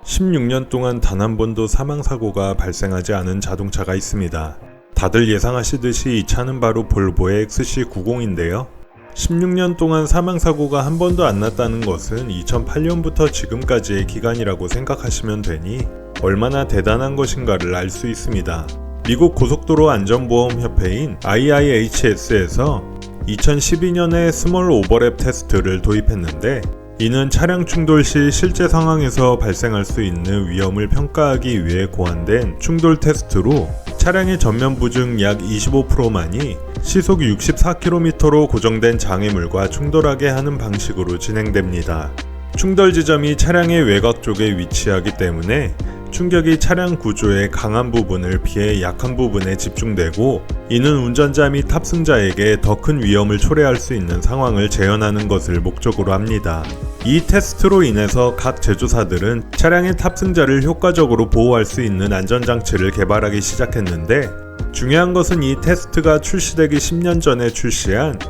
16년 동안 단 한 번도 사망사고가 발생하지 않은 자동차가 있습니다. 다들 예상하시듯이 이 차는 바로 볼보의 XC90인데요. 16년 동안 사망사고가 한 번도 안 났다는 것은 2008년부터 지금까지의 기간이라고 생각하시면 되니 얼마나 대단한 것인가를 알 수 있습니다. 미국 고속도로 안전보험협회인 IIHS에서 2012년에 스몰 오버랩 테스트를 도입했는데, 이는 차량 충돌 시 실제 상황에서 발생할 수 있는 위험을 평가하기 위해 고안된 충돌 테스트로 차량의 전면 부중 약 25%만이 시속 64km로 고정된 장애물과 충돌하게 하는 방식으로 진행됩니다. 충돌 지점이 차량의 외곽 쪽에 위치하기 때문에 충격이 차량 구조의 강한 부분을 피해 약한 부분에 집중되고, 이는 운전자 및 탑승자에게 더 큰 위험을 초래할 수 있는 상황을 재현하는 것을 목적으로 합니다. 이 테스트로 인해서 각 제조사들은 차량의 탑승자를 효과적으로 보호할 수 있는 안전장치를 개발하기 시작했는데, 중요한 것은 이 테스트가 출시되기 10년 전에 출시한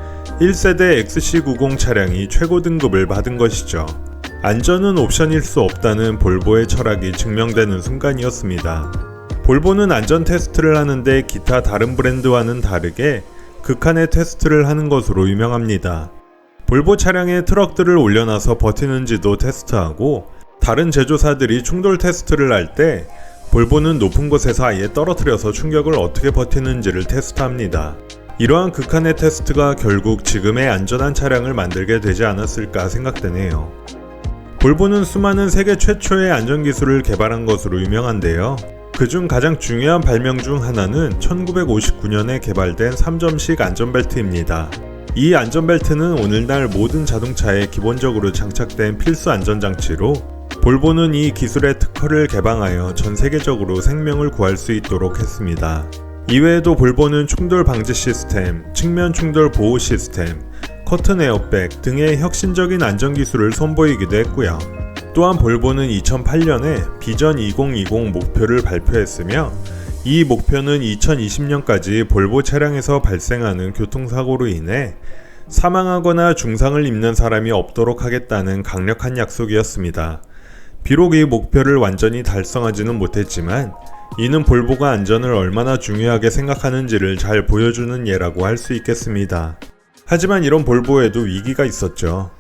1세대 XC90 차량이 최고 등급을 받은 것이죠. 안전은 옵션일 수 없다는 볼보의 철학이 증명되는 순간이었습니다. 볼보는 안전 테스트를 하는데 기타 다른 브랜드와는 다르게 극한의 테스트를 하는 것으로 유명합니다. 볼보 차량에 트럭들을 올려놔서 버티는지도 테스트하고, 다른 제조사들이 충돌 테스트를 할 때 볼보는 높은 곳에서 아예 떨어뜨려서 충격을 어떻게 버티는지를 테스트합니다. 이러한 극한의 테스트가 결국 지금의 안전한 차량을 만들게 되지 않았을까 생각되네요. 볼보는 수많은 세계 최초의 안전기술을 개발한 것으로 유명한데요. 그중 가장 중요한 발명 중 하나는 1959년에 개발된 3점식 안전벨트입니다. 이 안전벨트는 오늘날 모든 자동차에 기본적으로 장착된 필수 안전장치로, 볼보는 이 기술의 특허를 개방하여 전 세계적으로 생명을 구할 수 있도록 했습니다. 이외에도 볼보는 충돌 방지 시스템, 측면 충돌 보호 시스템, 커튼 에어백 등의 혁신적인 안전기술을 선보이기도 했고요. 또한 볼보는 2008년에 비전 2020 목표를 발표했으며, 이 목표는 2020년까지 볼보 차량에서 발생하는 교통사고로 인해 사망하거나 중상을 입는 사람이 없도록 하겠다는 강력한 약속이었습니다. 비록 이 목표를 완전히 달성하지는 못했지만, 이는 볼보가 안전을 얼마나 중요하게 생각하는지를 잘 보여주는 예라고 할 수 있겠습니다. 하지만 이런 볼보에도 위기가 있었죠.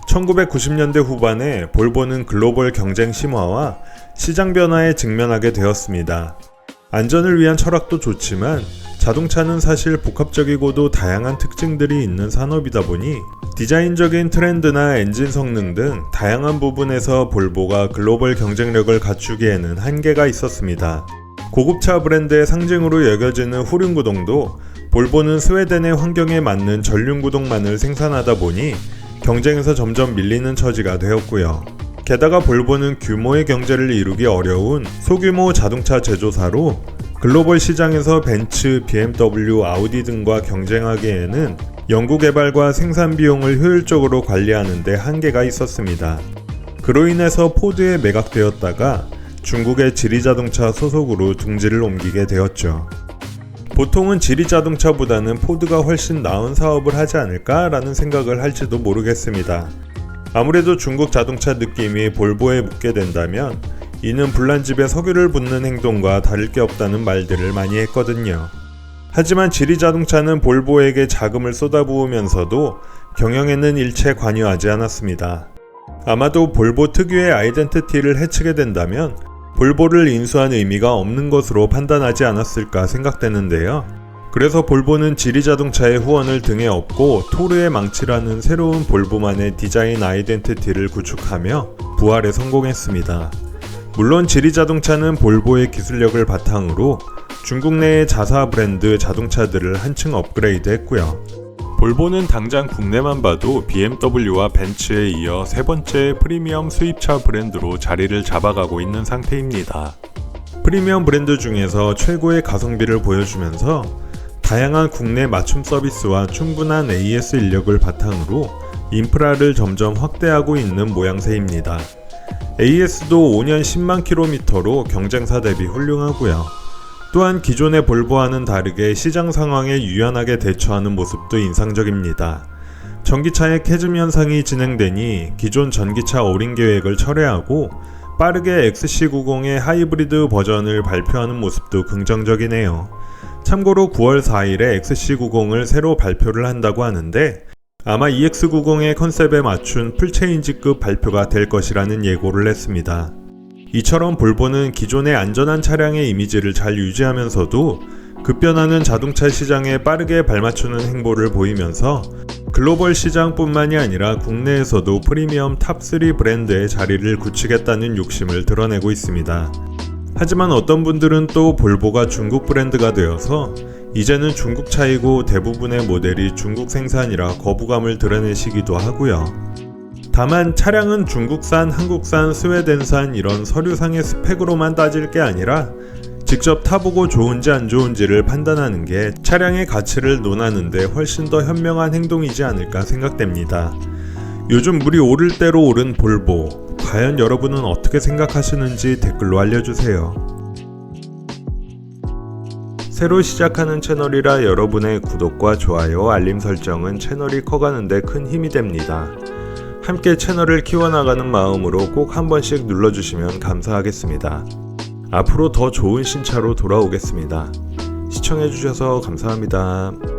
1990년대 후반에 볼보는 글로벌 경쟁 심화와 시장 변화에 직면하게 되었습니다. 안전을 위한 철학도 좋지만 자동차는 사실 복합적이고도 다양한 특징들이 있는 산업이다 보니 디자인적인 트렌드나 엔진 성능 등 다양한 부분에서 볼보가 글로벌 경쟁력을 갖추기에는 한계가 있었습니다. 고급차 브랜드의 상징으로 여겨지는 후륜구동도 볼보는 스웨덴의 환경에 맞는 전륜구동만을 생산하다 보니 경쟁에서 점점 밀리는 처지가 되었고요. 게다가 볼보는 규모의 경제를 이루기 어려운 소규모 자동차 제조사로 글로벌 시장에서 벤츠, BMW, 아우디 등과 경쟁하기에는 연구개발과 생산 비용을 효율적으로 관리하는 데 한계가 있었습니다. 그로 인해서 포드에 매각되었다가 중국의 지리자동차 소속으로 둥지를 옮기게 되었죠. 보통은 지리자동차보다는 포드가 훨씬 나은 사업을 하지 않을까라는 생각을 할지도 모르겠습니다. 아무래도 중국 자동차 느낌이 볼보에 묻게 된다면 이는 불난집에 석유를 붓는 행동과 다를 게 없다는 말들을 많이 했거든요. 하지만 지리자동차는 볼보에게 자금을 쏟아부으면서도 경영에는 일체 관여하지 않았습니다. 아마도 볼보 특유의 아이덴티티를 해치게 된다면 볼보를 인수한 의미가 없는 것으로 판단하지 않았을까 생각되는데요. 그래서 볼보는 지리자동차의 후원을 등에 업고 토르의 망치라는 새로운 볼보만의 디자인 아이덴티티를 구축하며 부활에 성공했습니다. 물론 지리자동차는 볼보의 기술력을 바탕으로 중국 내의 자사 브랜드 자동차들을 한층 업그레이드 했고요. 볼보는 당장 국내만 봐도 BMW와 벤츠에 이어 세 번째 프리미엄 수입차 브랜드로 자리를 잡아가고 있는 상태입니다. 프리미엄 브랜드 중에서 최고의 가성비를 보여주면서 다양한 국내 맞춤 서비스와 충분한 AS 인력을 바탕으로 인프라를 점점 확대하고 있는 모양새입니다. AS도 5년 10만 킬로미터로 경쟁사 대비 훌륭하고요. 또한 기존의 볼보와는 다르게 시장 상황에 유연하게 대처하는 모습도 인상적입니다. 전기차의 캐즘 현상이 진행되니 기존 전기차 올인 계획을 철회하고 빠르게 XC90의 하이브리드 버전을 발표하는 모습도 긍정적이네요. 참고로 9월 4일에 XC90을 새로 발표를 한다고 하는데 아마 EX90의 컨셉에 맞춘 풀체인지급 발표가 될 것이라는 예고를 했습니다. 이처럼 볼보는 기존의 안전한 차량의 이미지를 잘 유지하면서도 급변하는 자동차 시장에 빠르게 발맞추는 행보를 보이면서 글로벌 시장뿐만이 아니라 국내에서도 프리미엄 탑3 브랜드의 자리를 굳히겠다는 욕심을 드러내고 있습니다. 하지만 어떤 분들은 또 볼보가 중국 브랜드가 되어서 이제는 중국 차이고 대부분의 모델이 중국 생산이라 거부감을 드러내시기도 하고요. 다만 차량은 중국산, 한국산, 스웨덴산 이런 서류상의 스펙으로만 따질 게 아니라 직접 타보고 좋은지 안 좋은지를 판단하는 게 차량의 가치를 논하는데 훨씬 더 현명한 행동이지 않을까 생각됩니다. 요즘 물이 오를 대로 오른 볼보, 과연 여러분은 어떻게 생각하시는지 댓글로 알려주세요. 새로 시작하는 채널이라 여러분의 구독과 좋아요, 알림 설정은 채널이 커가는데 큰 힘이 됩니다. 함께 채널을 키워나가는 마음으로 꼭 한 번씩 눌러주시면 감사하겠습니다. 앞으로 더 좋은 신차로 돌아오겠습니다. 시청해주셔서 감사합니다.